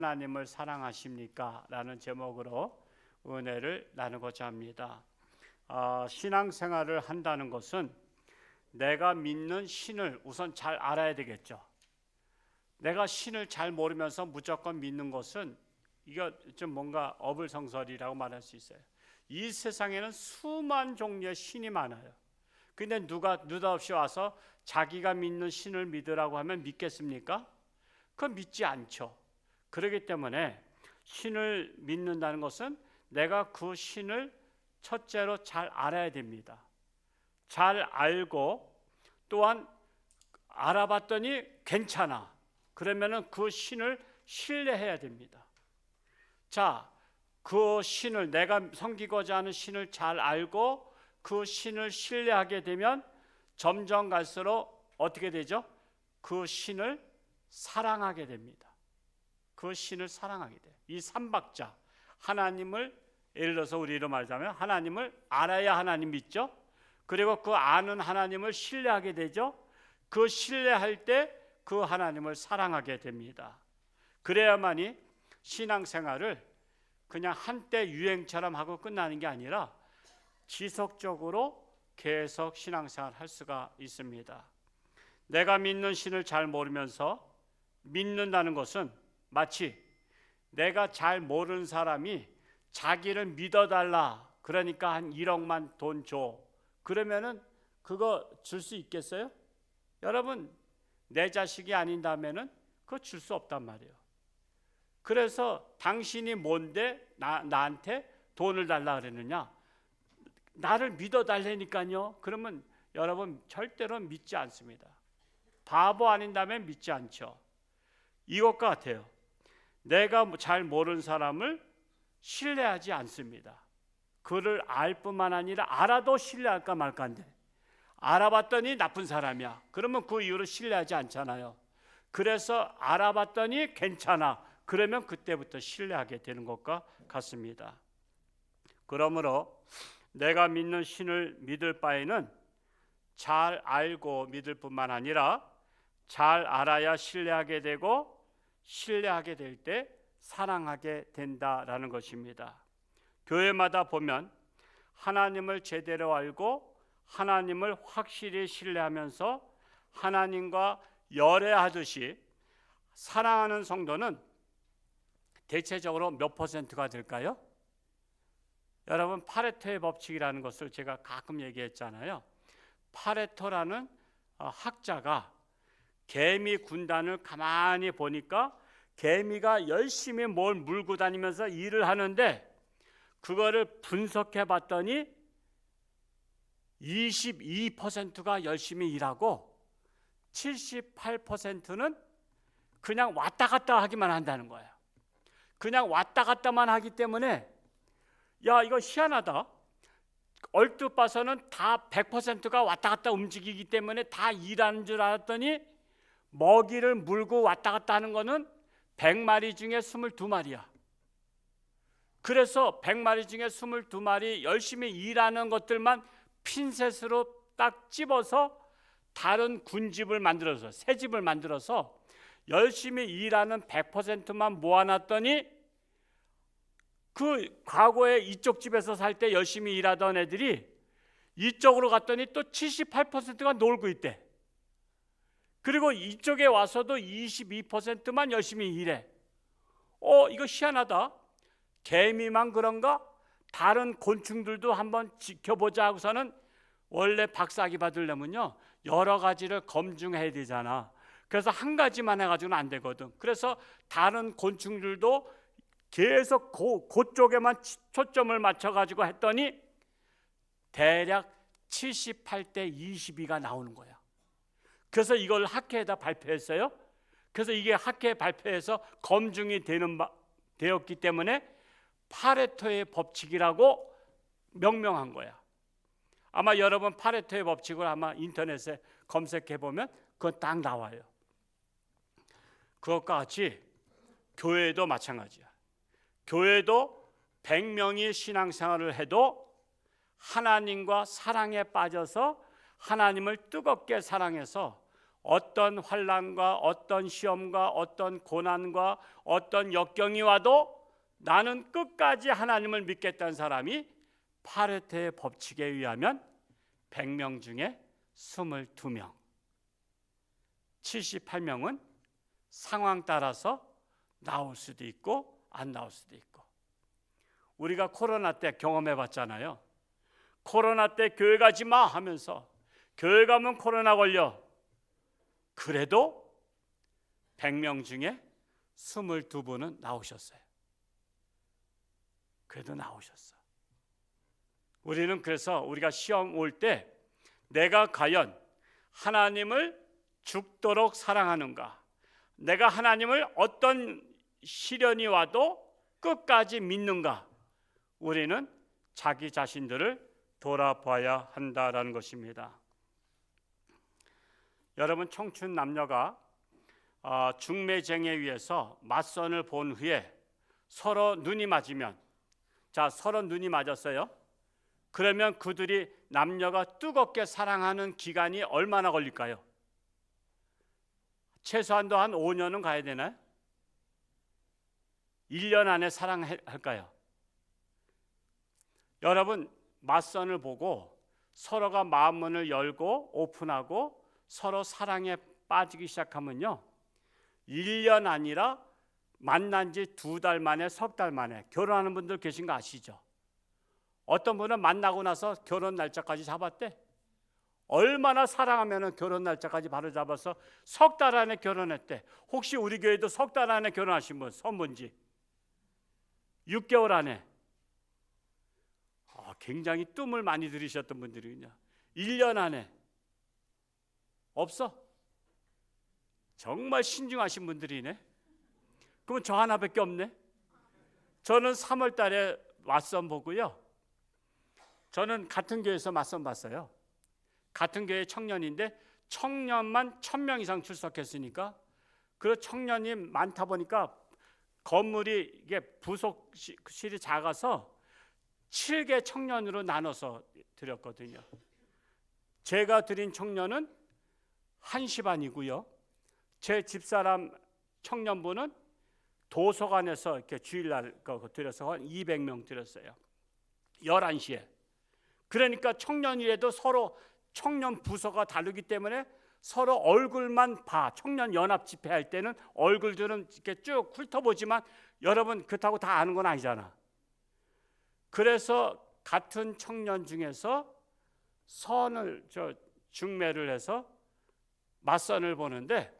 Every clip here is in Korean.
하나님을 사랑하십니까? 라는 제목으로 은혜를 나누고자 합니다. 신앙생활을 한다는 것은 내가 믿는 신을 우선 잘 알아야 되겠죠. 내가 신을 잘 모르면서 무조건 믿는 것은 이거 좀 뭔가 어불성설이라고 말할 수 있어요. 이 세상에는 수만 종류의 신이 많아요. 근데 누가 느닷없이 와서 자기가 믿는 신을 믿으라고 하면 믿겠습니까? 그건 믿지 않죠. 그렇기 때문에 신을 믿는다는 것은 내가 그 신을 첫째로 잘 알아야 됩니다. 잘 알고 또한 알아봤더니 괜찮아. 그러면은 그 신을 신뢰해야 됩니다. 자, 그 신을 내가 섬기고자 하는 신을 잘 알고 그 신을 신뢰하게 되면 점점 갈수록 어떻게 되죠? 그 신을 사랑하게 됩니다. 그 신을 사랑하게 돼요. 이 삼박자 하나님을 예를 들어서 우리로 말하자면 하나님을 알아야 하나님 믿죠. 그리고 그 아는 하나님을 신뢰하게 되죠. 그 신뢰할 때 그 하나님을 사랑하게 됩니다. 그래야만이 신앙생활을 그냥 한때 유행처럼 하고 끝나는 게 아니라 지속적으로 계속 신앙생활을 할 수가 있습니다. 내가 믿는 신을 잘 모르면서 믿는다는 것은 마치 내가 잘 모르는 사람이 자기를 믿어달라 그러니까 한 1억만 돈 줘 그러면은 그거 줄 수 있겠어요? 여러분 내 자식이 아닌다면은 그거 줄 수 없단 말이에요. 그래서 당신이 뭔데 나한테 돈을 달라 그러느냐? 나를 믿어달라니까요. 그러면 여러분 절대로 믿지 않습니다. 바보 아닌다면 믿지 않죠. 이것과 같아요. 내가 잘 모르는 사람을 신뢰하지 않습니다. 그를 알 뿐만 아니라 알아도 신뢰할까 말까인데 알아봤더니 나쁜 사람이야. 그러면 그 이후로 신뢰하지 않잖아요. 그래서 알아봤더니 괜찮아. 그러면 그때부터 신뢰하게 되는 것과 같습니다. 그러므로 내가 믿는 신을 믿을 바에는 잘 알고 믿을 뿐만 아니라 잘 알아야 신뢰하게 되고 신뢰하게 될 때 사랑하게 된다라는 것입니다. 교회마다 보면 하나님을 제대로 알고 하나님을 확실히 신뢰하면서 하나님과 열애하듯이 사랑하는 성도는 대체적으로 몇 퍼센트가 될까요? 여러분 파레토의 법칙이라는 것을 제가 가끔 얘기했잖아요. 파레토라는 학자가 개미 군단을 가만히 보니까 개미가 열심히 뭘 물고 다니면서 일을 하는데 그거를 분석해 봤더니 22%가 열심히 일하고 78%는 그냥 왔다 갔다 하기만 한다는 거예요. 그냥 왔다 갔다만 하기 때문에 야 이거 희한하다. 얼뜻 봐서는 다 100%가 왔다 갔다 움직이기 때문에 다 일하는 줄 알았더니 먹이를 물고 왔다 갔다 하는 거는 100마리 중에 22마리야. 그래서 100마리 중에 22마리 열심히 일하는 것들만 핀셋으로 딱 집어서 다른 군집을 만들어서 새 집을 만들어서 열심히 일하는 100%만 모아놨더니 그 과거에 이쪽 집에서 살 때 열심히 일하던 애들이 이쪽으로 갔더니 또 78%가 놀고 있대. 그리고 이쪽에 와서도 22%만 열심히 일해. 이거 희한하다. 개미만 그런가? 다른 곤충들도 한번 지켜보자 하고서는 원래 박사학위 받으려면요 여러 가지를 검증해야 되잖아. 그래서 한 가지만 해가지고는 안 되거든. 그래서 다른 곤충들도 계속 그쪽에만 초점을 맞춰가지고 했더니 대략 78대 22가 나오는 거야. 그래서 이걸 학회에다 발표했어요. 그래서 이게 학회에 발표해서 검증이 되었기 때문에 파레토의 법칙이라고 명명한 거야. 아마 여러분 파레토의 법칙을 아마 인터넷에 검색해 보면 그건 딱 나와요. 그것과 같이 교회도 마찬가지야. 교회도 100명이 신앙생활을 해도 하나님과 사랑에 빠져서 하나님을 뜨겁게 사랑해서 어떤 환난과 어떤 시험과 어떤 고난과 어떤 역경이 와도 나는 끝까지 하나님을 믿겠다는 사람이 파레테의 법칙에 의하면 100명 중에 22명, 78명은 상황 따라서 나올 수도 있고 안 나올 수도 있고. 우리가 코로나 때 경험해 봤잖아요. 코로나 때 교회 가지 마 하면서 교회 가면 코로나 걸려. 그래도 100명 중에 22분은 나오셨어요. 그래도 나오셨어. 우리는 그래서 우리가 시험 올 때 내가 과연 하나님을 죽도록 사랑하는가, 내가 하나님을 어떤 시련이 와도 끝까지 믿는가, 우리는 자기 자신들을 돌아봐야 한다라는 것입니다. 여러분, 청춘 남녀가 중매쟁에 의해서 맞선을 본 후에 서로 눈이 맞으면, 자, 서로 눈이 맞았어요. 그러면 그들이 남녀가 뜨겁게 사랑하는 기간이 얼마나 걸릴까요? 최소한도 한 5년은 가야 되나요? 1년 안에 사랑할까요? 여러분, 맞선을 보고 서로가 마음문을 열고 오픈하고 서로 사랑에 빠지기 시작하면요, 1년 아니라 만난 지 2달 만에, 석 달 만에 결혼하는 분들 계신 거 아시죠? 어떤 분은 만나고 나서 결혼 날짜까지 잡았대. 얼마나 사랑하면 결혼 날짜까지 바로 잡아서 석 달 안에 결혼했대. 혹시 우리 교회도 석 달 안에 결혼하신 분 손 본지? 6개월 안에. 굉장히 뜸을 많이 들이셨던 분들이군요. 1년 안에. 없어? 정말 신중하신 분들이네. 그럼 저 하나밖에 없네. 저는 3월 달에 맞선 보고요, 저는 같은 교회에서 맞선 봤어요. 같은 교회 청년인데 청년만 1000명 이상 출석했으니까, 그 청년이 많다 보니까 건물이 이게 부속실이 작아서 7개 청년으로 나눠서 드렸거든요. 제가 드린 청년은 1시 반이고요, 제 집사람 청년부는 도서관에서 이렇게 주일날 드려서 한 200명 드렸어요. 11시에. 그러니까 청년이라도 서로 청년 부서가 다르기 때문에 서로 얼굴만 봐. 청년 연합 집회할 때는 얼굴들은 이렇게 쭉 훑어보지만 여러분 그렇다고 다 아는 건 아니잖아. 그래서 같은 청년 중에서 중매를 해서 맞선을 보는데,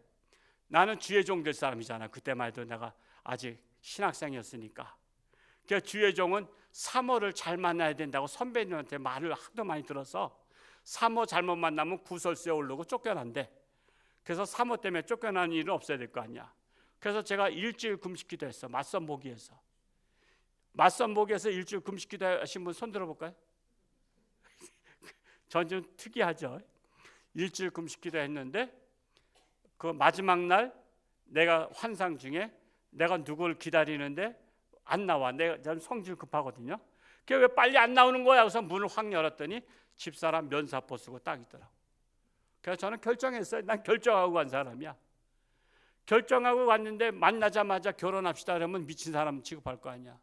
나는 주의 종 될 사람이잖아. 그때만 해도 내가 아직 신학생이었으니까. 그래서 주의 종은 3호를 잘 만나야 된다고 선배님한테 말을 하도 많이 들어서 3호 잘못 만나면 구설수에 오르고 쫓겨난대. 그래서 3호 때문에 쫓겨나는 일은 없어야 될 거 아니야. 그래서 제가 일주일 금식기도 했어. 맞선 보기에서. 맞선 보기에서 일주일 금식기도 하신 분 손 들어볼까요? 전 좀 특이하죠. 일주일 금식기도 했는데 그 마지막 날 내가 환상 중에 내가 누굴 기다리는데 안 나와. 저는 성질 급하거든요. 그게 왜 빨리 안 나오는 거야? 그래서 문을 확 열었더니 집사람 면사포 쓰고 딱 있더라고. 그래서 저는 결정했어요. 난 결정하고 간 사람이야. 결정하고 갔는데 만나자마자 결혼합시다 그러면 미친 사람 취급할 거 아니야.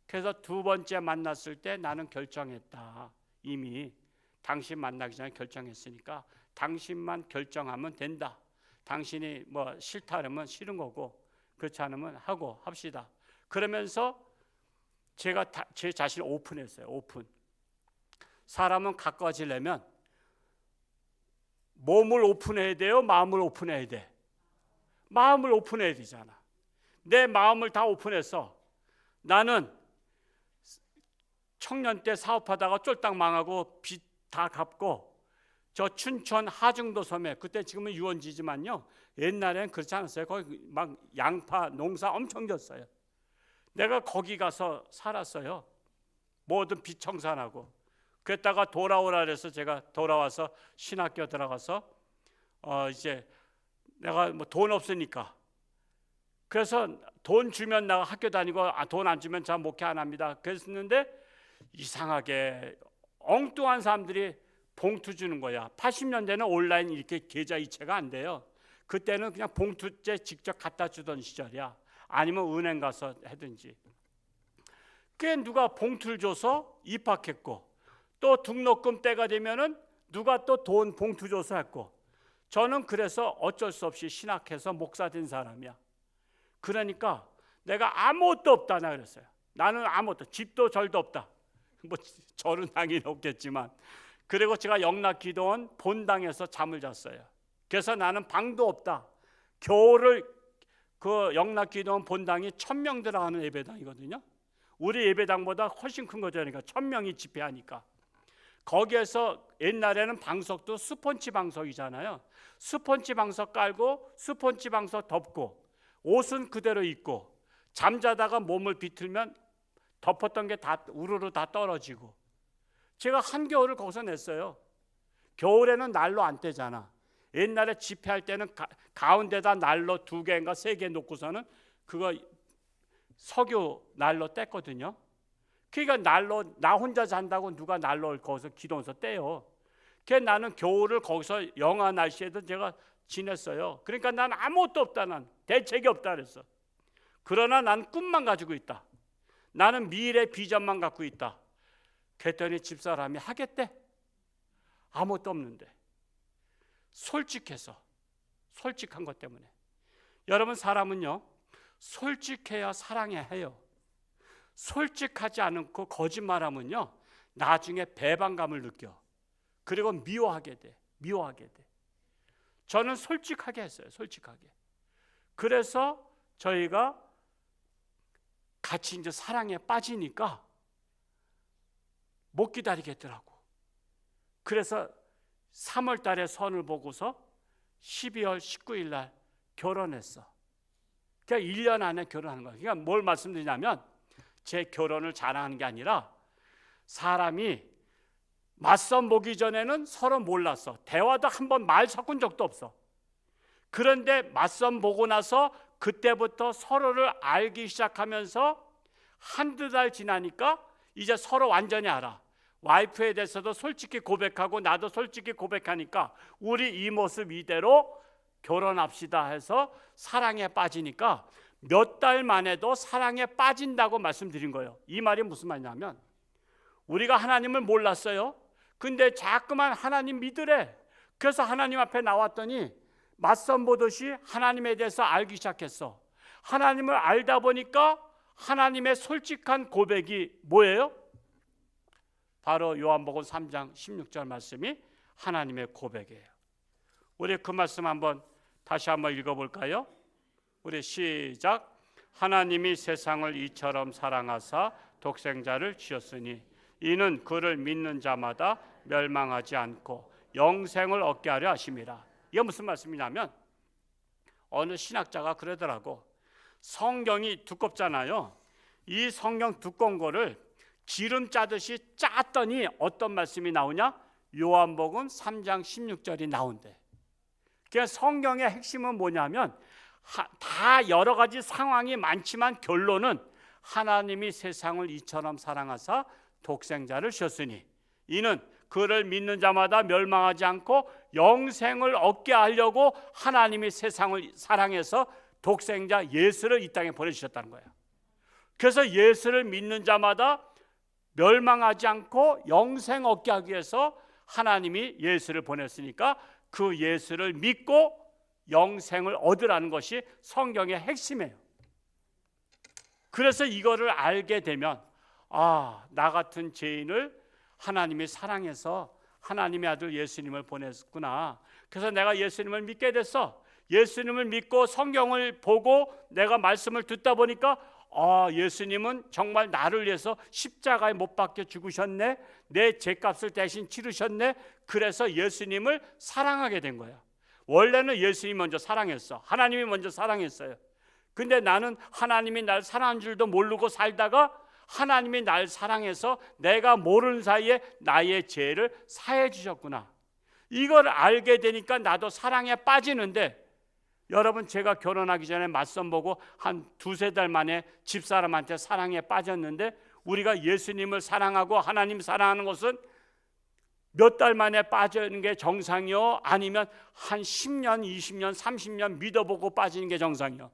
그래서 2번째 만났을 때 나는 결정했다. 이미 당신 만나기 전에 결정했으니까 당신만 결정하면 된다. 당신이 뭐 싫다 그러면 싫은 거고 그렇지 않으면 하고 합시다. 그러면서 제가 제 자신을 오픈했어요. 오픈. 사람은 가까워지려면 몸을 오픈해야 돼요? 마음을 오픈해야 돼? 마음을 오픈해야 되잖아. 내 마음을 다 오픈해서 나는 청년 때 사업하다가 쫄딱 망하고 빚 다 갚고 저 춘천 하중도 섬에, 그때 지금은 유원지지만요, 옛날엔 그렇지 않았어요. 거기 막 양파 농사 엄청 졌어요. 내가 거기 가서 살았어요. 모든 빚 청산하고. 그랬다가 돌아오라 그래서 제가 돌아와서 신학교 들어가서 이제 내가 뭐 돈 없으니까, 그래서 돈 주면 나가 학교 다니고 돈 안 주면 저 목회 안 합니다. 그랬는데 이상하게 엉뚱한 사람들이 봉투 주는 거야. 80년대는 온라인 이렇게 계좌 이체가 안 돼요. 그때는 그냥 봉투째 직접 갖다 주던 시절이야. 아니면 은행 가서 하든지. 꽤 누가 봉투를 줘서 입학했고, 또 등록금 때가 되면은 누가 또 돈 봉투 줘서 했고, 저는 그래서 어쩔 수 없이 신학해서 목사 된 사람이야. 그러니까 내가 아무것도 없다 나 그랬어요. 나는 아무것도, 집도 절도 없다. 뭐 절은 당연히 없겠지만, 그리고 제가 영락기도원 본당에서 잠을 잤어요. 그래서 나는 방도 없다. 겨울을 그 영락기도원 본당이 1000명 들어가는 예배당이거든요. 우리 예배당보다 훨씬 큰 거잖아요. 1000명이 집회하니까. 거기에서 옛날에는 방석도 스폰지 방석이잖아요. 스폰지 방석 깔고 스폰지 방석 덮고 옷은 그대로 입고 잠자다가 몸을 비틀면 덮었던 게 다 우르르 다 떨어지고, 제가 한겨울을 거기서 냈어요. 겨울에는 난로 안 떼잖아. 옛날에 집회할 때는 가운데다 난로 2개인가 3개 놓고서는 그거 석유 난로 뗐거든요. 그러니까 난로, 나 혼자 잔다고 누가 난로를 거기서 기도원에서 떼요. 그래서 나는 겨울을 거기서 영하 날씨에도 제가 지냈어요. 그러니까 난 아무것도 없다. 난 대책이 없다 그랬어. 그러나 난 꿈만 가지고 있다. 나는 미래 비전만 갖고 있다. 그랬더니 집사람이 하겠대. 아무것도 없는데. 솔직해서, 솔직한 것 때문에. 여러분, 사람은요 솔직해야 사랑해야 해요. 솔직하지 않고 거짓말하면요 나중에 배반감을 느껴. 그리고 미워하게 돼. 저는 솔직하게 했어요. 솔직하게. 그래서 저희가 같이 이제 사랑에 빠지니까 못 기다리겠더라고. 그래서 3월 달에 선을 보고서 12월 19일 날 결혼했어. 그러니까 1년 안에 결혼하는 거야. 그러니까 뭘 말씀드리냐면, 제 결혼을 자랑하는 게 아니라, 사람이 맞선 보기 전에는 서로 몰랐어. 대화도 한번 말 섞은 적도 없어. 그런데 맞선 보고 나서 그때부터 서로를 알기 시작하면서 한두 달 지나니까 이제 서로 완전히 알아. 와이프에 대해서도 솔직히 고백하고 나도 솔직히 고백하니까 우리 이 모습 이대로 결혼합시다 해서 사랑에 빠지니까 몇 달 만에도 사랑에 빠진다고 말씀드린 거예요. 이 말이 무슨 말이냐면, 우리가 하나님을 몰랐어요. 근데 자꾸만 하나님 믿으래. 그래서 하나님 앞에 나왔더니 맞선 보듯이 하나님에 대해서 알기 시작했어. 하나님을 알다 보니까 하나님의 솔직한 고백이 뭐예요? 바로 요한복음 3장 16절 말씀이 하나님의 고백이에요. 우리 그 말씀 한번 다시 한번 읽어볼까요? 우리 시작. 하나님이 세상을 이처럼 사랑하사 독생자를 주셨으니 이는 그를 믿는 자마다 멸망하지 않고 영생을 얻게 하려 하심이라. 이게 무슨 말씀이냐면, 어느 신학자가 그러더라고. 성경이 두껍잖아요. 이 성경 두꺼운 거를 기름 짜듯이 짰더니 어떤 말씀이 나오냐? 요한복음 3장 16절이 나온대. 그러니까 성경의 핵심은 뭐냐면, 다 여러 가지 상황이 많지만 결론은 하나님이 세상을 이처럼 사랑하사 독생자를 주셨으니 이는 그를 믿는 자마다 멸망하지 않고 영생을 얻게 하려고 하나님이 세상을 사랑해서 독생자 예수를 이 땅에 보내주셨다는 거예요. 그래서 예수를 믿는 자마다 멸망하지 않고 영생 얻게 하기 위해서 하나님이 예수를 보냈으니까 그 예수를 믿고 영생을 얻으라는 것이 성경의 핵심이에요. 그래서 이거를 알게 되면, 나 같은 죄인을 하나님이 사랑해서 하나님의 아들 예수님을 보냈구나. 그래서 내가 예수님을 믿게 됐어. 예수님을 믿고 성경을 보고 내가 말씀을 듣다 보니까 예수님은 정말 나를 위해서 십자가에 못 박혀 죽으셨네. 내 죄값을 대신 치르셨네. 그래서 예수님을 사랑하게 된 거야. 원래는 예수님이 먼저 사랑했어. 하나님이 먼저 사랑했어요. 근데 나는 하나님이 날 사랑한 줄도 모르고 살다가 하나님이 날 사랑해서 내가 모르는 사이에 나의 죄를 사해 주셨구나. 이걸 알게 되니까 나도 사랑에 빠지는데, 여러분, 제가 결혼하기 전에 맞선 보고 한 2-3달 만에 집사람한테 사랑에 빠졌는데, 우리가 예수님을 사랑하고 하나님 사랑하는 것은 몇 달 만에 빠지는 게 정상이요? 아니면 한 10년, 20년, 30년 믿어보고 빠지는 게 정상이요?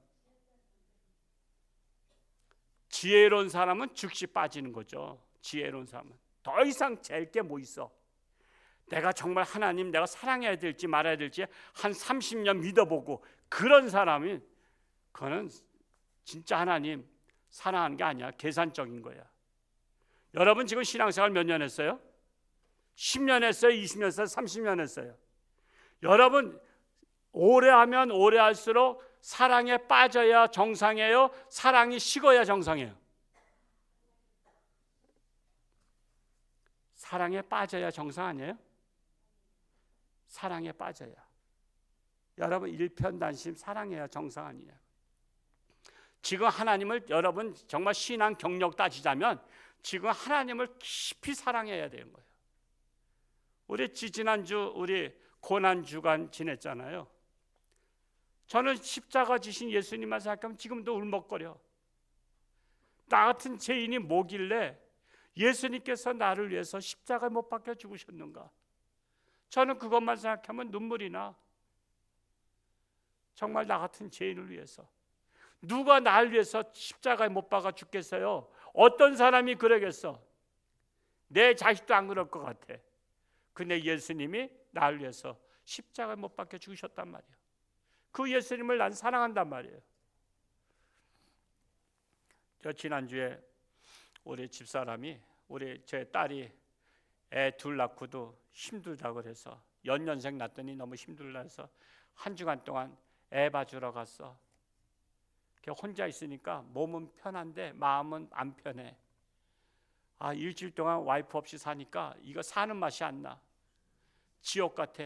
지혜로운 사람은 즉시 빠지는 거죠. 지혜로운 사람은 더 이상 잴 게 뭐 있어? 내가 정말 하나님 내가 사랑해야 될지 말아야 될지 한 30년 믿어보고 그런 사람이 그거는 진짜 하나님 사랑하는 게 아니야. 계산적인 거야. 여러분 지금 신앙생활 몇 년 했어요? 10년 했어요? 20년 했어요? 30년 했어요? 여러분 오래 하면 오래 할수록 사랑에 빠져야 정상이에요? 사랑이 식어야 정상이에요? 사랑에 빠져야 정상 아니에요? 사랑에 빠져야. 여러분 일편단심 사랑해야 정상 아니에요? 지금 하나님을 여러분 정말 신앙 경력 따지자면 지금 하나님을 깊이 사랑해야 되는 거예요. 우리 지난주 우리 고난주간 지냈잖아요. 저는 십자가 지신 예수님만 생각하면 지금도 울먹거려. 나 같은 죄인이 뭐길래 예수님께서 나를 위해서 십자가에 못 박혀 죽으셨는가? 저는 그것만 생각하면 눈물이 나. 정말 나 같은 죄인을 위해서. 누가 나를 위해서 십자가에 못 박아 죽겠어요? 어떤 사람이 그러겠어? 내 자식도 안 그럴 것 같아. 근데 예수님이 나를 위해서 십자가에 못 박혀 죽으셨단 말이에요. 그 예수님을 난 사랑한단 말이에요. 저 지난주에 우리 집사람이 우리 제 딸이 애 둘 낳고도 힘들다고 그래서 연년생 낳더니 너무 힘들다 해서 한 주간 동안 애 봐주러 갔어. 혼자 있으니까 몸은 편한데 마음은 안 편해. 일주일 동안 와이프 없이 사니까 이거 사는 맛이 안 나. 지옥 같아.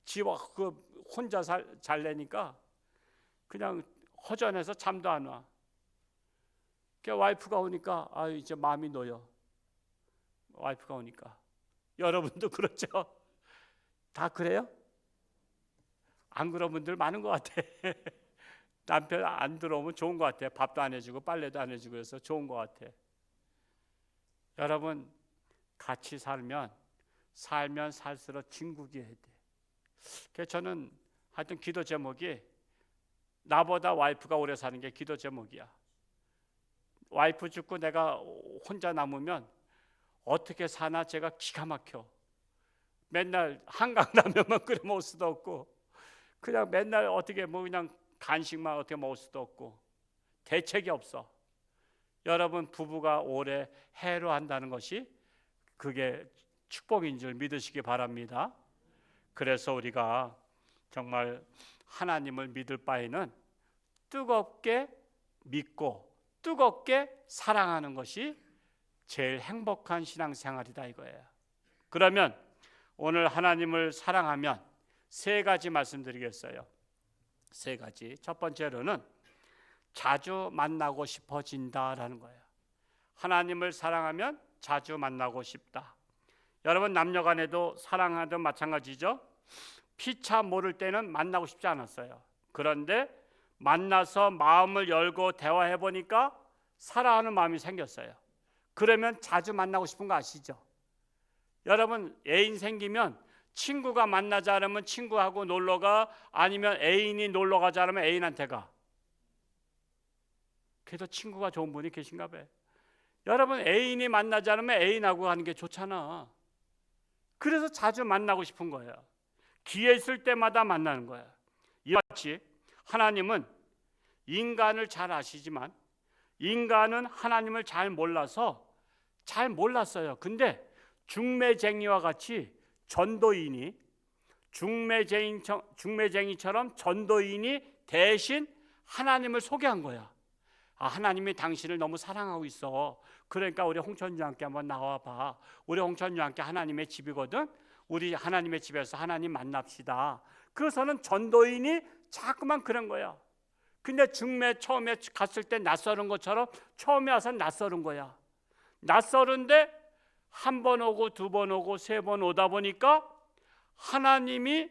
지옥 혼자 잘래니까 그냥 허전해서 잠도 안 와. 와이프가 오니까 이제 마음이 놓여. 와이프가 오니까. 여러분도 그렇죠? 다 그래요? 안 그런 분들 많은 것 같아. 남편 안 들어오면 좋은 것 같아. 밥도 안 해주고 빨래도 안 해주고 해서 좋은 것 같아. 여러분 같이 살면 살수록 진국이 해야 돼. 그래서 저는 하여튼 기도 제목이 나보다 와이프가 오래 사는 게 기도 제목이야. 와이프 죽고 내가 혼자 남으면 어떻게 사나 제가 기가 막혀. 맨날 한강라면만 끓여 먹을 수도 없고 그냥 맨날 어떻게 그냥 간식만 어떻게 먹을 수도 없고 대책이 없어. 여러분 부부가 오래 해로한다는 것이 그게 축복인 줄 믿으시기 바랍니다. 그래서 우리가 정말 하나님을 믿을 바에는 뜨겁게 믿고 뜨겁게 사랑하는 것이 제일 행복한 신앙생활이다 이거예요. 그러면 오늘 하나님을 사랑하면 세 가지 말씀드리겠어요. 세 가지. 첫 번째로는 자주 만나고 싶어진다라는 거예요. 하나님을 사랑하면 자주 만나고 싶다. 여러분 남녀 간에도 사랑하든 마찬가지죠. 피차 모를 때는 만나고 싶지 않았어요. 그런데 만나서 마음을 열고 대화해 보니까 사랑하는 마음이 생겼어요. 그러면 자주 만나고 싶은 거 아시죠? 여러분 애인 생기면 친구가 만나자 하면 친구하고 놀러가, 아니면 애인이 놀러가자 하면 애인한테 가. 그래도 친구가 좋은 분이 계신가 봐요. 여러분 애인이 만나자 하면 애인하고 가는 게 좋잖아. 그래서 자주 만나고 싶은 거예요. 기회 있을 때마다 만나는 거예요. 이와 같이 하나님은 인간을 잘 아시지만 인간은 하나님을 잘 몰랐어요. 근데 중매쟁이와 같이 전도인이 중매쟁이처럼 전도인이 대신 하나님을 소개한 거야. 하나님이 당신을 너무 사랑하고 있어. 그러니까 우리 홍천주 함께 한번 나와봐. 우리 홍천주 함께 하나님의 집이거든. 우리 하나님의 집에서 하나님 만납시다. 그래서는 전도인이 자꾸만 그런 거야. 근데 중매 처음에 갔을 때 낯설은 것처럼 처음에 와서 낯설은 거야. 낯설은데 한 번 오고 두 번 오고 세 번 오다 보니까 하나님이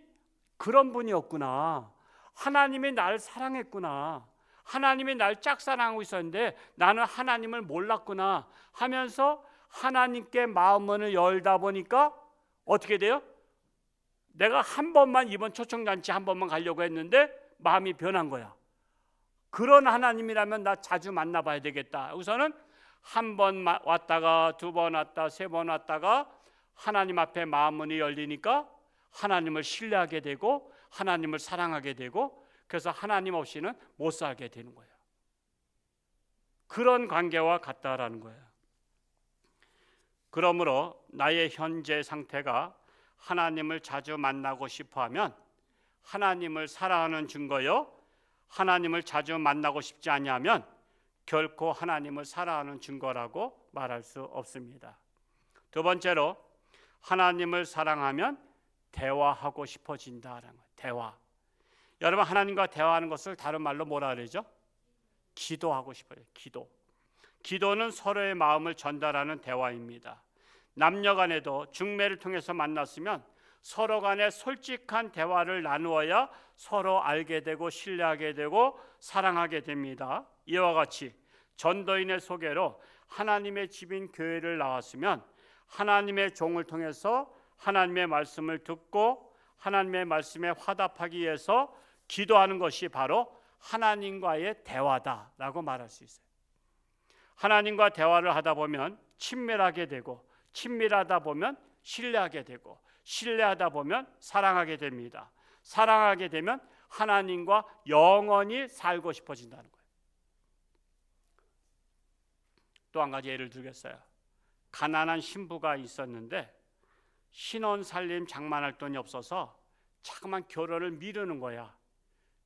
그런 분이었구나. 하나님이 나를 사랑했구나. 하나님이 날 짝사랑하고 있었는데 나는 하나님을 몰랐구나 하면서 하나님께 마음문을 열다 보니까 어떻게 돼요? 내가 한 번만 이번 초청잔치 한 번만 가려고 했는데 마음이 변한 거야. 그런 하나님이라면 나 자주 만나봐야 되겠다. 우선은 한 번 왔다가 두 번 왔다 세 번 왔다가 하나님 앞에 마음 문이 열리니까 하나님을 신뢰하게 되고 하나님을 사랑하게 되고 그래서 하나님 없이는 못 살게 되는 거예요. 그런 관계와 같다라는 거예요. 그러므로 나의 현재 상태가 하나님을 자주 만나고 싶어하면 하나님을 사랑하는 증거요. 하나님을 자주 만나고 싶지 않냐면 결코 하나님을 사랑하는 증거라고 말할 수 없습니다. 두 번째로 하나님을 사랑하면 대화하고 싶어진다라는 거예요. 대화. 여러분 하나님과 대화하는 것을 다른 말로 뭐라 그러죠? 기도하고 싶어요. 기도. 기도는 서로의 마음을 전달하는 대화입니다. 남녀 간에도 중매를 통해서 만났으면 서로 간에 솔직한 대화를 나누어야 서로 알게 되고 신뢰하게 되고 사랑하게 됩니다. 이와 같이 전도인의 소개로 하나님의 집인 교회를 나왔으면 하나님의 종을 통해서 하나님의 말씀을 듣고 하나님의 말씀에 화답하기 위해서 기도하는 것이 바로 하나님과의 대화다라고 말할 수 있어요. 하나님과 대화를 하다 보면 친밀하게 되고 친밀하다 보면 신뢰하게 되고 신뢰하다 보면 사랑하게 됩니다. 사랑하게 되면 하나님과 영원히 살고 싶어진다는 거예요. 또 한 가지 예를 들겠어요. 가난한 신부가 있었는데 신혼 살림 장만할 돈이 없어서 자꾸만 결혼을 미루는 거야.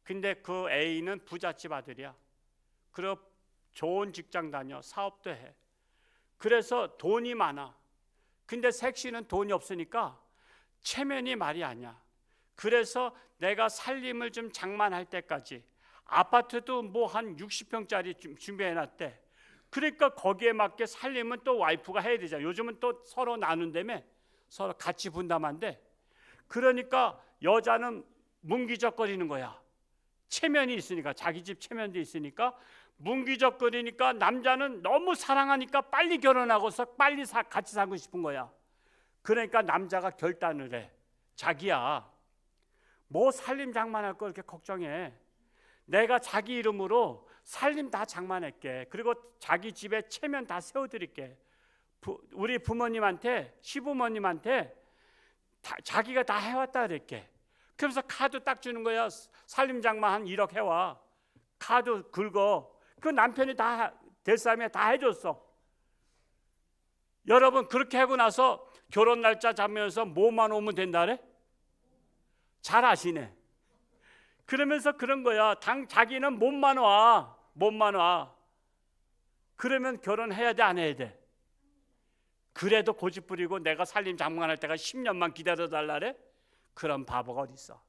근데 그 애인은 부잣집 아들이야. 그리고 좋은 직장 다녀 사업도 해. 그래서 돈이 많아. 근데 색시는 돈이 없으니까 체면이 말이 아니야. 그래서 내가 살림을 좀 장만할 때까지 아파트도 뭐 한 60평짜리 준비해놨대. 그러니까 거기에 맞게 살림은 또 와이프가 해야 되잖아. 요즘은 또 서로 나눈다며 서로 같이 분담한대. 그러니까 여자는 문기적거리는 거야. 체면이 있으니까 자기 집 체면도 있으니까 문기적거리니까 남자는 너무 사랑하니까 빨리 결혼하고서 빨리 같이 살고 싶은 거야. 그러니까 남자가 결단을 해. 자기야 뭐 살림 장만할 거 이렇게 걱정해. 내가 자기 이름으로 살림 다 장만할게. 그리고 자기 집에 체면 다 세워드릴게. 우리 부모님한테 시부모님한테 자기가 다 해왔다 그랬게. 그러면서 카드 딱 주는 거야. 살림 장만 한 1억 해와. 카드 긁어. 그 남편이 다 델싸움에 다 해줬어. 여러분 그렇게 하고 나서 결혼 날짜 잡으면서 뭐만 오면 된다래? 잘 아시네. 그러면서 그런 거야. 자기는 몸만 와. 몸만 와. 그러면 결혼해야 돼 안 해야 돼? 그래도 고집 부리고 내가 살림 장만할 때가 10년만 기다려 달라래? 그런 바보가 어디 있어?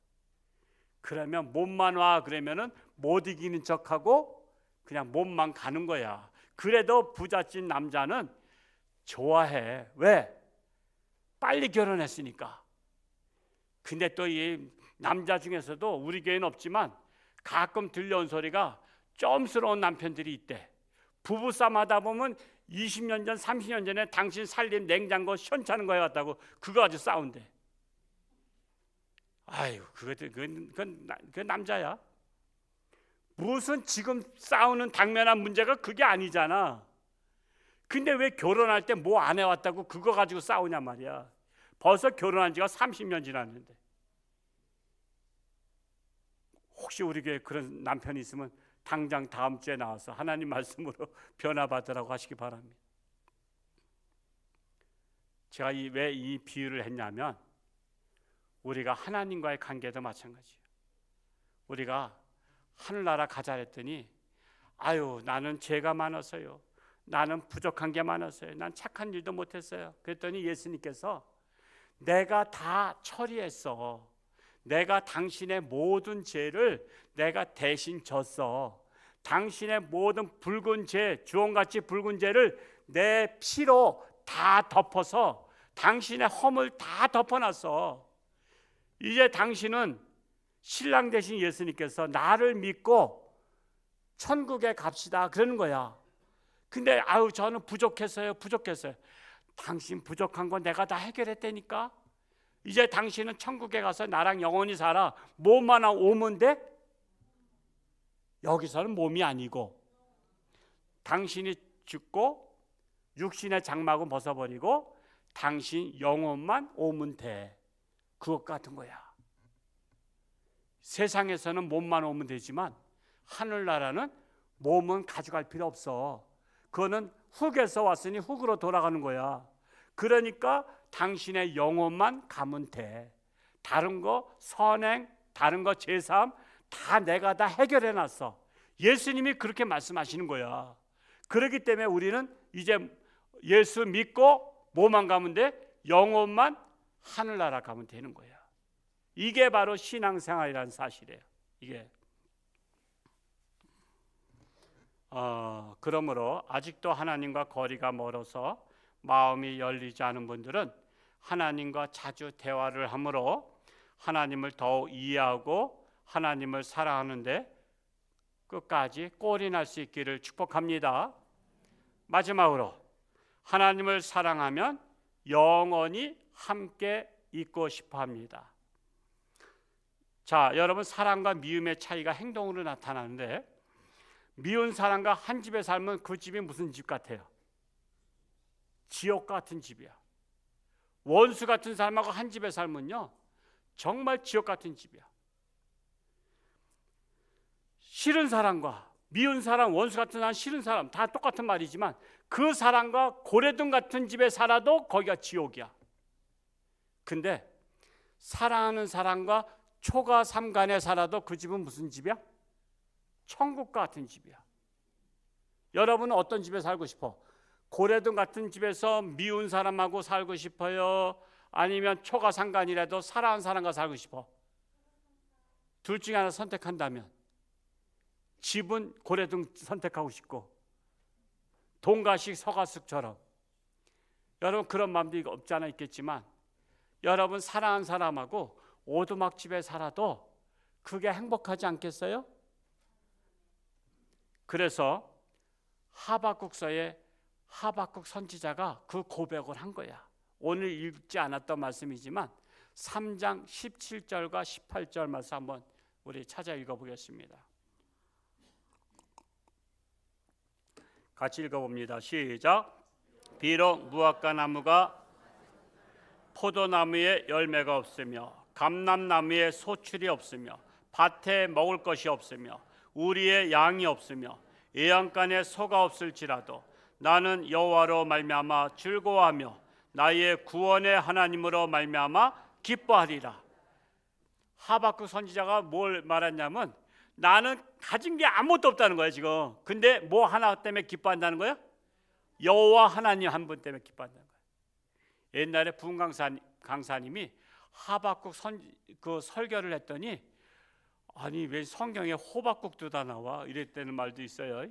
그러면 몸만 와 그러면은 못 이기는 척하고 그냥 몸만 가는 거야. 그래도 부잣집 남자는 좋아해. 왜? 빨리 결혼했으니까. 근데 또 이 남자 중에서도 우리 교회는 없지만 가끔 들려온 소리가 쫌스러운 남편들이 있대. 부부싸움 하다 보면 20년 전 30년 전에 당신 살림 냉장고 시원찮은 거에 왔다고 그거 가지고 싸운대. 아이고 그건 남자야. 무슨 지금 싸우는 당면한 문제가 그게 아니잖아. 근데 왜 결혼할 때 뭐 안 해왔다고 그거 가지고 싸우냐 말이야. 벌써 결혼한 지가 30년 지났는데. 혹시 우리 교회에 그런 남편이 있으면 당장 다음 주에 나와서 하나님 말씀으로 변화받으라고 하시기 바랍니다. 제가 왜 이 비유를 했냐면 우리가 하나님과의 관계도 마찬가지예요. 우리가 하늘나라 가자 했더니 아유 나는 죄가 많아서요. 나는 부족한 게 많아서요. 난 착한 일도 못했어요. 그랬더니 예수님께서 내가 다 처리했어. 내가 당신의 모든 죄를 내가 대신 졌어. 당신의 모든 붉은 죄, 주홍같이 붉은 죄를 내 피로 다 덮어서 당신의 허물 다 덮어놨어. 이제 당신은 신랑 되신 예수님께서 나를 믿고 천국에 갑시다 그러는 거야. 근데 아유 저는 부족했어요. 당신 부족한 건 내가 다 해결했다니까. 이제 당신은 천국에 가서 나랑 영원히 살아. 몸만 오면 돼? 여기서는 몸이 아니고 당신이 죽고 육신의 장막은 벗어버리고 당신 영혼만 오면 돼. 그것 같은 거야. 세상에서는 몸만 오면 되지만 하늘나라는 몸은 가져갈 필요 없어. 그거는 흙에서 왔으니 흙으로 돌아가는 거야. 그러니까 당신의 영혼만 가면 돼. 다른 거 선행, 다른 거 제삼 다 내가 다 해결해 놨어. 예수님이 그렇게 말씀하시는 거야. 그렇기 때문에 우리는 이제 예수 믿고 뭐만 가면 돼? 영혼만 하늘나라 가면 되는 거야. 이게 바로 신앙생활이라는 사실이에요. 이게 그러므로 아직도 하나님과 거리가 멀어서 마음이 열리지 않은 분들은 하나님과 자주 대화를 함으로 하나님을 더욱 이해하고 하나님을 사랑하는데 끝까지 꼴이 날 수 있기를 축복합니다. 마지막으로 하나님을 사랑하면 영원히 함께 있고 싶어 합니다. 자, 여러분, 사랑과 미움의 차이가 행동으로 나타나는데 미운 사람과 한 집에 살면 그 집이 무슨 집 같아요? 지옥 같은 집이야. 원수 같은 사람하고 한 집에 살면요 정말 지옥 같은 집이야. 싫은 사람과 미운 사람, 원수 같은 사람, 싫은 사람 다 똑같은 말이지만 그 사람과 고래등 같은 집에 살아도 거기가 지옥이야. 근데 사랑하는 사람과 초가 삼간에 살아도 그 집은 무슨 집이야? 천국 같은 집이야. 여러분은 어떤 집에 살고 싶어? 고래등 같은 집에서 미운 사람하고 살고 싶어요? 아니면 초가 삼간이라도 사랑하는 사람과 살고 싶어? 둘 중에 하나 선택한다면 집은 고래등 선택하고 싶고 동가식 서가숙처럼. 여러분 그런 마음도 없지 않아 있겠지만 여러분 사랑하는 사람하고 오두막집에 살아도 그게 행복하지 않겠어요? 그래서 하박국서에 하박국 선지자가 그 고백을 한 거야. 오늘 읽지 않았던 말씀이지만 3장 17절과 18절 말씀 한번 우리 찾아 읽어보겠습니다. 같이 읽어봅니다. 시작. 비록 무화과 나무가 포도나무에 열매가 없으며 감람나무에 소출이 없으며 밭에 먹을 것이 없으며 우리의 양이 없으며 애양간에 소가 없을지라도 나는 여호와로 말미암아 즐거워하며 나의 구원의 하나님으로 말미암아 기뻐하리라. 하박국 선지자가 뭘 말했냐면 나는 가진 게 아무것도 없다는 거야 지금. 근데 뭐 하나 때문에 기뻐한다는 거야? 여호와 하나님 한 분 때문에 기뻐한다는 거야. 옛날에 부흥 강사님이 하박국 그 설교를 했더니 아니 왜 성경에 호박국도 다 나와 이랬다는 말도 있어요.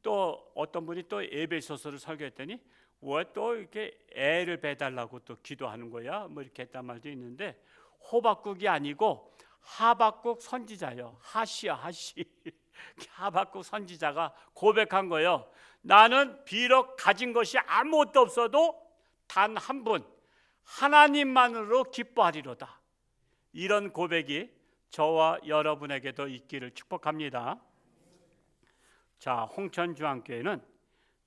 또 어떤 분이 또 에베소서를 설교했더니 왜 또 이렇게 애를 배달라고 또 기도하는 거야 뭐 이렇게 했단 말도 있는데 호박국이 아니고 하박국 선지자요. 하시야 하시. 하박국 선지자가 고백한 거예요. 나는 비록 가진 것이 아무것도 없어도 단 한 분 하나님만으로 기뻐하리로다. 이런 고백이 저와 여러분에게도 있기를 축복합니다. 자, 홍천중앙교회는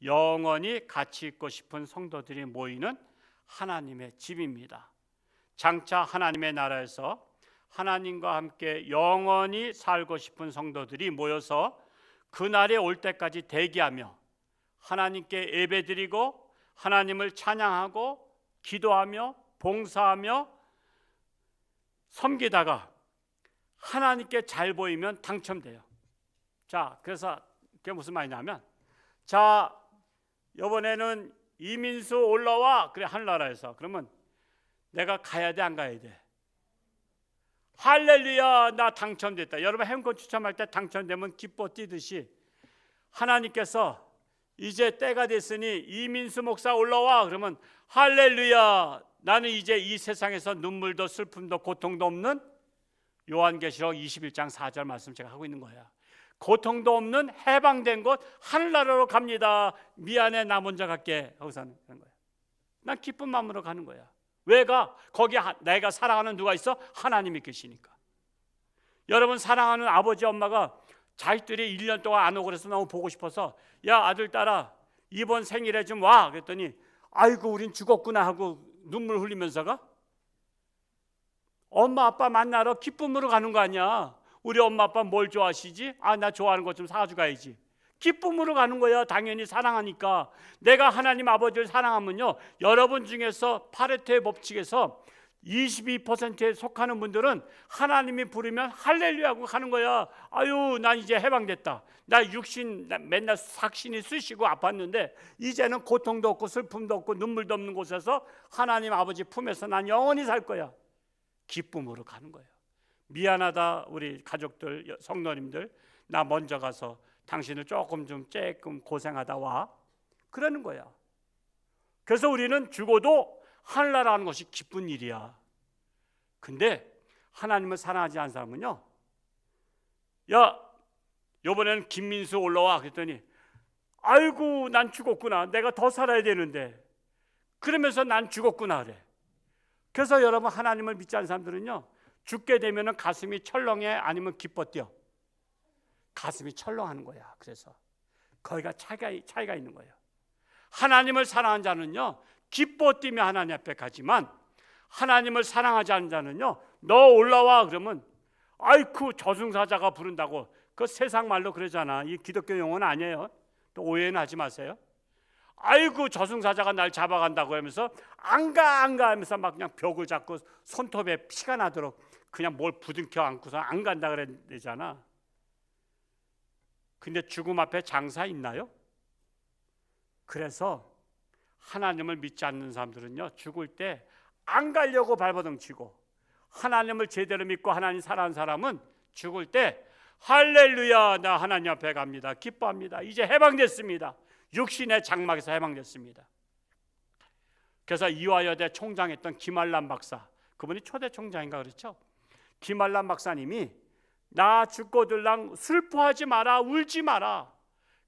영원히 같이 있고 싶은 성도들이 모이는 하나님의 집입니다. 장차 하나님의 나라에서 하나님과 함께 영원히 살고 싶은 성도들이 모여서 그날에 올 때까지 대기하며 하나님께 예배드리고 하나님을 찬양하고 기도하며 봉사하며 섬기다가 하나님께 잘 보이면 당첨돼요. 자, 그래서 그게 무슨 말이냐면 자, 이번에는 이민수 올라와. 그래, 하늘나라에서. 그러면 내가 가야 돼, 안 가야 돼? 할렐루야, 나 당첨됐다. 여러분 행운 추첨할 때 당첨되면 기뻐 뛰듯이 하나님께서 이제 때가 됐으니 이민수 목사 올라와. 그러면 할렐루야, 나는 이제 이 세상에서 눈물도 슬픔도 고통도 없는 요한계시록 21장 4절 말씀 제가 하고 있는 거야. 고통도 없는 해방된 곳 하늘나라로 갑니다. 미안해, 나 먼저 갈게. 하고서 하는 거야. 난 기쁜 마음으로 가는 거야. 왜 가? 거기 내가 사랑하는 누가 있어? 하나님이 계시니까. 여러분, 사랑하는 아버지 엄마가 자식들이 1년 동안 안 오고 그래서 너무 보고 싶어서 야, 아들 딸아, 이번 생일에 좀 와. 그랬더니 아이고 우린 죽었구나 하고 눈물 흘리면서 가? 엄마 아빠 만나러 기쁨으로 가는 거 아니야. 우리 엄마 아빠 뭘 좋아하시지? 아, 나 좋아하는 것 좀 사가지고 가야지. 기쁨으로 가는 거야. 당연히 사랑하니까. 내가 하나님 아버지를 사랑하면요, 여러분 중에서 파레토의 법칙에서 22%에 속하는 분들은 하나님이 부르면 할렐루야하고 가는 거야. 아유, 난 이제 해방됐다. 나 육신 맨날 삭신이 쑤시고 아팠는데 이제는 고통도 없고 슬픔도 없고 눈물도 없는 곳에서 하나님 아버지 품에서 난 영원히 살 거야. 기쁨으로 가는 거예요. 미안하다 우리 가족들, 성도님들, 나 먼저 가서 당신을 조금 고생하다 와. 그러는 거야. 그래서 우리는 죽어도 하늘나라 하는 것이 기쁜 일이야. 근데 하나님을 사랑하지 않은 사람은요, 야, 이번에는 김민수 올라와. 그랬더니 아이고 난 죽었구나. 내가 더 살아야 되는데. 그러면서 난 죽었구나 그래. 그래서 여러분, 하나님을 믿지 않는 사람들은요, 죽게 되면은 가슴이 철렁해, 아니면 기뻐 뛰어. 가슴이 철렁하는 거야. 그래서 거기가 차이가 있는 거예요. 하나님을 사랑하는 자는요, 기뻐 뛰며 하나님 앞에 가지만, 하나님을 사랑하지 않는 자는요, 너 올라와 그러면 아이쿠 저승사자가 부른다고. 그 세상 말로 그러잖아. 이 기독교 용어는 아니에요. 또 오해는 하지 마세요. 아이고 저승사자가 날 잡아간다고 하면서 안 가 하면서 막 그냥 벽을 잡고 손톱에 피가 나도록 그냥 뭘 부둥켜 안고서 안 간다 그랬잖아. 근데 죽음 앞에 장사 있나요? 그래서 하나님을 믿지 않는 사람들은요, 죽을 때 안 가려고 발버둥치고, 하나님을 제대로 믿고 하나님 사랑하는 사람은 죽을 때 할렐루야, 나 하나님 앞에 갑니다. 기뻐합니다. 이제 해방됐습니다. 육신의 장막에서 해방됐습니다. 그래서 이화여대 총장했던 김한란 박사, 그분이 초대 총장인가 그렇죠? 김한란 박사님이 나 죽고들랑 슬퍼하지 마라, 울지 마라.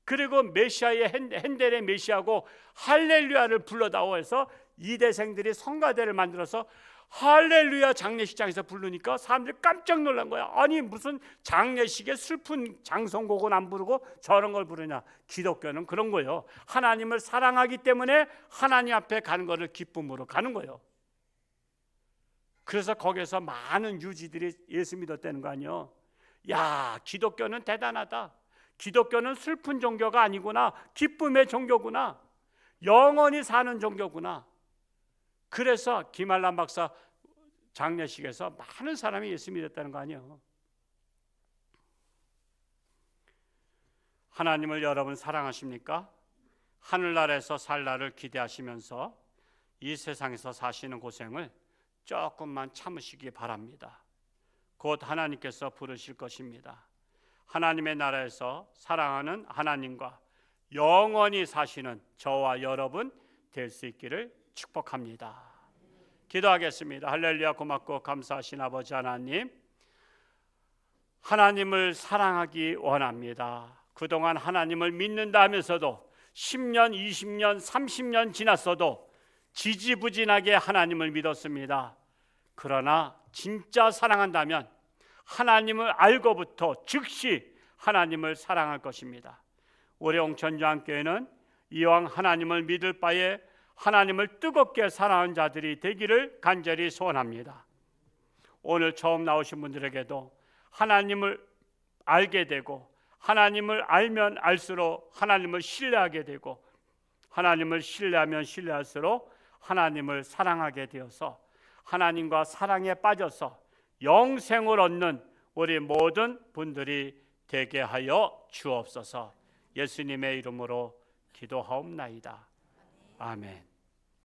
그리고 메시아의 핸델의 메시아고 할렐루야를 불러다오 해서 이대생들이 성가대를 만들어서 할렐루야 장례식장에서 부르니까 사람들이 깜짝 놀란 거야. 아니 무슨 장례식에 슬픈 장성곡은 안 부르고 저런 걸 부르냐. 기독교는 그런 거예요. 하나님을 사랑하기 때문에 하나님 앞에 가는 거를 기쁨으로 가는 거예요. 그래서 거기서 많은 유지들이 예수 믿었다는 거 아니에요. 야, 기독교는 대단하다. 기독교는 슬픈 종교가 아니구나. 기쁨의 종교구나. 영원히 사는 종교구나. 그래서 김한란 박사 장례식에서 많은 사람이 예수 믿었다는 거 아니에요. 하나님을 여러분 사랑하십니까? 하늘나라에서 살 날을 기대하시면서 이 세상에서 사시는 고생을 조금만 참으시기 바랍니다. 곧 하나님께서 부르실 것입니다. 하나님의 나라에서 사랑하는 하나님과 영원히 사시는 저와 여러분 될 수 있기를 축복합니다. 기도하겠습니다. 할렐루야. 고맙고 감사하신 아버지 하나님, 하나님을 사랑하기 원합니다. 그동안 하나님을 믿는다 하면서도 10년, 20년, 30년 지났어도 지지부진하게 하나님을 믿었습니다. 그러나 진짜 사랑한다면 하나님을 알고부터 즉시 하나님을 사랑할 것입니다. 우리 홍천주안교회는 이왕 하나님을 믿을 바에 하나님을 뜨겁게 사랑하는 자들이 되기를 간절히 소원합니다. 오늘 처음 나오신 분들에게도 하나님을 알게 되고, 하나님을 알면 알수록 하나님을 신뢰하게 되고, 하나님을 신뢰하면 신뢰할수록 하나님을 사랑하게 되어서 하나님과 사랑에 빠져서 영생을 얻는 우리 모든 분들이 되게 하여 주옵소서. 예수님의 이름으로 기도하옵나이다. 아멘.